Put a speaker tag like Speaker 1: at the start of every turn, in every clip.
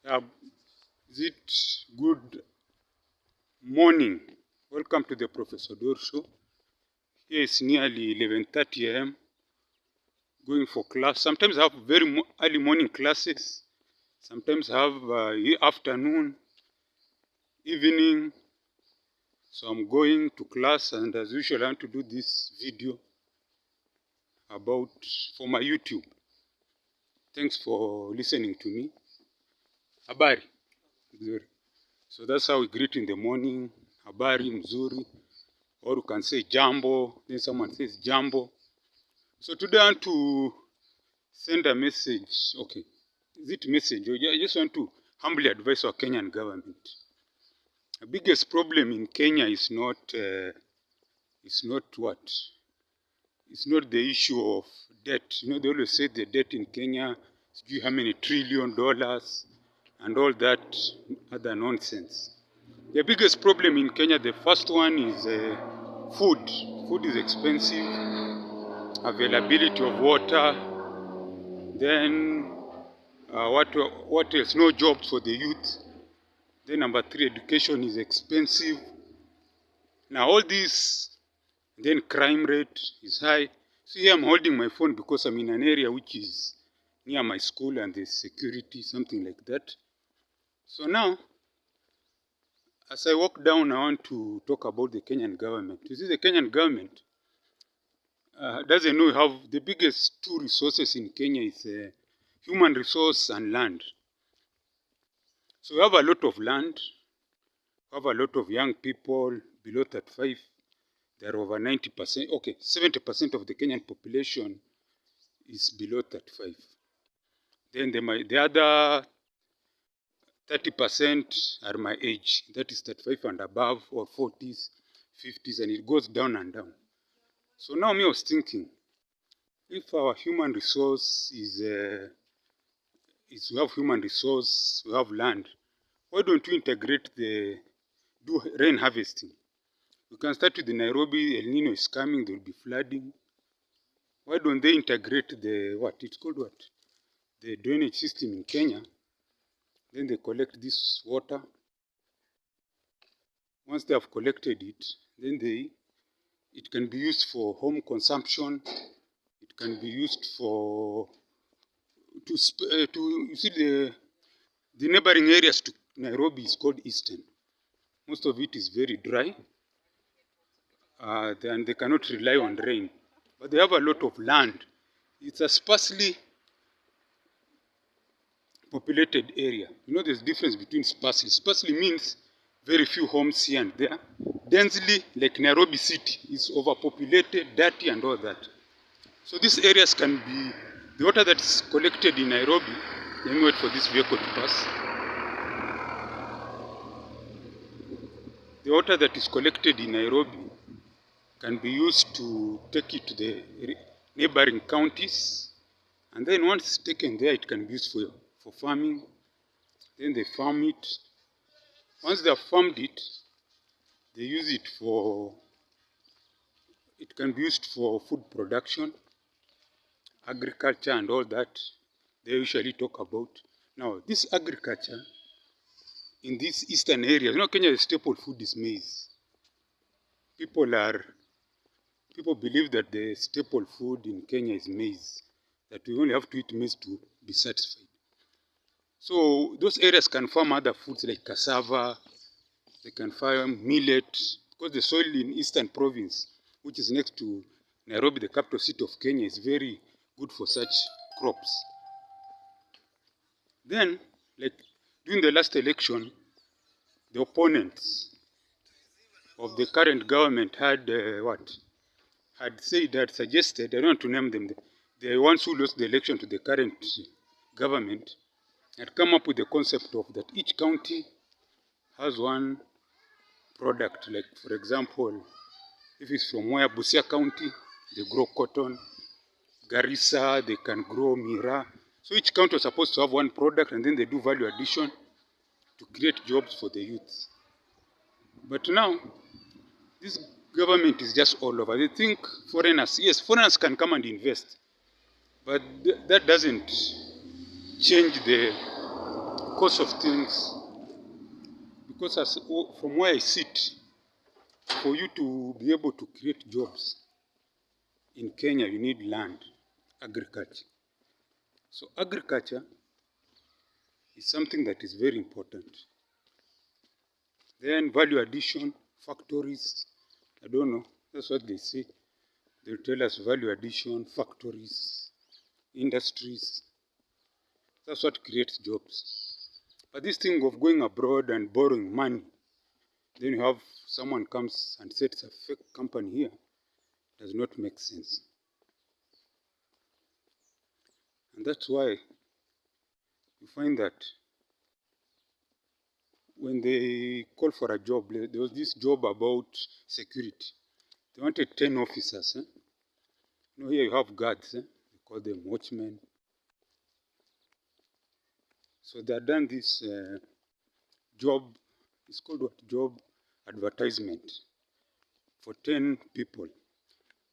Speaker 1: Uh, is it good morning? Welcome to the Professor Dor Show. Here is nearly 11:30 a.m. Going for class. Sometimes I have very early morning classes. Sometimes I have afternoon, evening. So I'm going to class, and as usual, I want to do this video about for my YouTube. Thanks for listening to me. Habari. Mzuri. So that's how we greet in the morning. Habari, mzuri. Or you can say jambo. Then someone says jambo. So today I want to send a message. Okay. Is it message? I just want to humbly advise our Kenyan government. The biggest problem in Kenya is not what? It's not the issue of debt. You know, they always say the debt in Kenya is how many $1 trillion and all that other nonsense. The biggest problem in Kenya, the first one is food. Food is expensive, availability of water, then what else? No jobs for the youth. Then number 3, education is expensive. Now all this, then crime rate is high. So here I'm holding my phone because I'm in an area which is near my school and there's security, something like that. So now, as I walk down, I want to talk about the Kenyan government. You see, the Kenyan government doesn't know how the biggest 2 resources in Kenya is human resource and land. So we have a lot of land, we have a lot of young people below 35. There are over 90%, okay, 70% of the Kenyan population is below 35. Then the other 30% are my age, that is 35 and above, or 40s, 50s, and it goes down and down. So now me was thinking, if our human resource is we have human resource, we have land, why don't we integrate do rain harvesting? We can start with the Nairobi, El Nino is coming, there will be flooding. Why don't they integrate the drainage system in Kenya? Then they collect this water. Once they have collected it, then it can be used for home consumption. It can be used for you see the neighboring areas to Nairobi is called Eastern. Most of it is very dry. Then they cannot rely on rain. But they have a lot of land. It's a sparsely populated area. You know, there's a difference between sparsely. Sparsely means very few homes here and there. Densely, like Nairobi city, is overpopulated, dirty, and all that. So these areas can be, the water that is collected in Nairobi, let me wait for this vehicle to pass. The water that is collected in Nairobi can be used to take it to the neighboring counties. And then once it's taken there, it can be used for farming. Then they farm it. Once they have farmed it, they use it it can be used for food production, agriculture and all that they usually talk about. Now, this agriculture in these eastern areas, you know, Kenya's staple food is maize. People believe that the staple food in Kenya is maize, that we only have to eat maize to be satisfied. So those areas can farm other foods like cassava, they can farm millet, because the soil in Eastern Province, which is next to Nairobi, the capital city of Kenya, is very good for such crops. Then, like during the last election, the opponents of the current government had suggested, I don't want to name them, the ones who lost the election to the current government, had come up with the concept of that each county has one product. Like, for example, if it's from where Busia County, they grow cotton. Garissa, they can grow mira. So each county was supposed to have one product, and then they do value addition to create jobs for the youth. But now, this government is just all over. They think foreigners can come and invest, but that doesn't change the because of things, because from where I sit, for you to be able to create jobs in Kenya, you need land, agriculture. So agriculture is something that is very important. Then value addition, factories, I don't know, that's what they say. They'll tell us value addition, factories, industries. That's what creates jobs. But this thing of going abroad and borrowing money, then you have someone comes and sets a fake company here, does not make sense. And that's why you find that when they call for a job, there was this job about security. They wanted 10 officers. Here you have guards. They call them watchmen. So they had done this job. It's called what? Job advertisement for 10 people.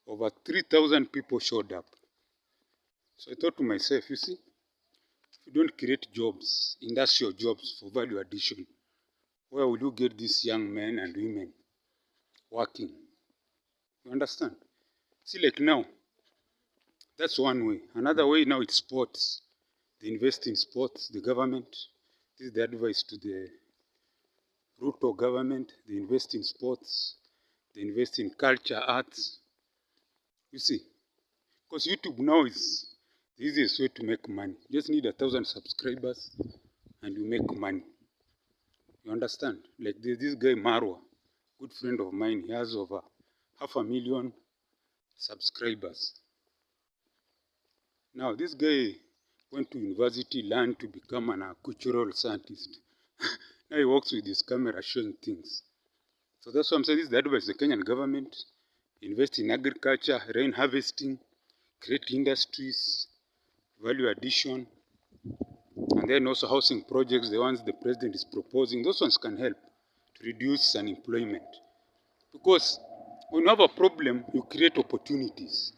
Speaker 1: Over 3,000 people showed up. So I thought to myself, you see, if you don't create jobs, industrial jobs for value addition, where will you get these young men and women working? You understand? See, like now, that's one way. Another way now it's sports. They invest in sports, the government. This is the advice to the Ruto government. They invest in sports. They invest in culture, arts. You see, because YouTube now is the easiest way to make money. You just need 1,000 subscribers and you make money. You understand? Like this guy Marwa, good friend of mine, he has over 500,000 subscribers. Now this guy went to university, learned to become an agricultural scientist. Now he works with his camera showing things. So that's what I'm saying. This is the advice of the Kenyan government. Invest in agriculture, rain harvesting, create industries, value addition, and then also housing projects, the ones the president is proposing. Those ones can help to reduce unemployment. Because when you have a problem, you create opportunities.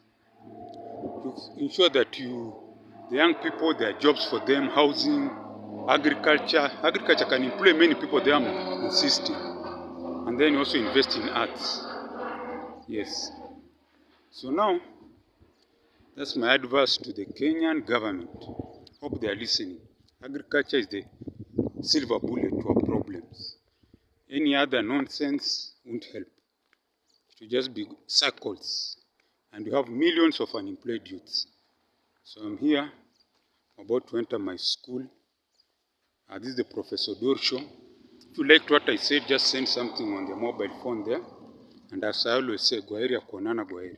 Speaker 1: You ensure that the young people, there are jobs for them, housing, agriculture. Agriculture can employ many people, they are insisting. And then you also invest in arts. Yes. So now, that's my advice to the Kenyan government. Hope they are listening. Agriculture is the silver bullet to our problems. Any other nonsense won't help. It will just be circles. And you have millions of unemployed youths. So I'm here, about to enter my school. This is the Professor Dor Show. If you liked what I said, just send something on the mobile phone there. And as I always say, Gwaheri ya kuonana, Gwaheri.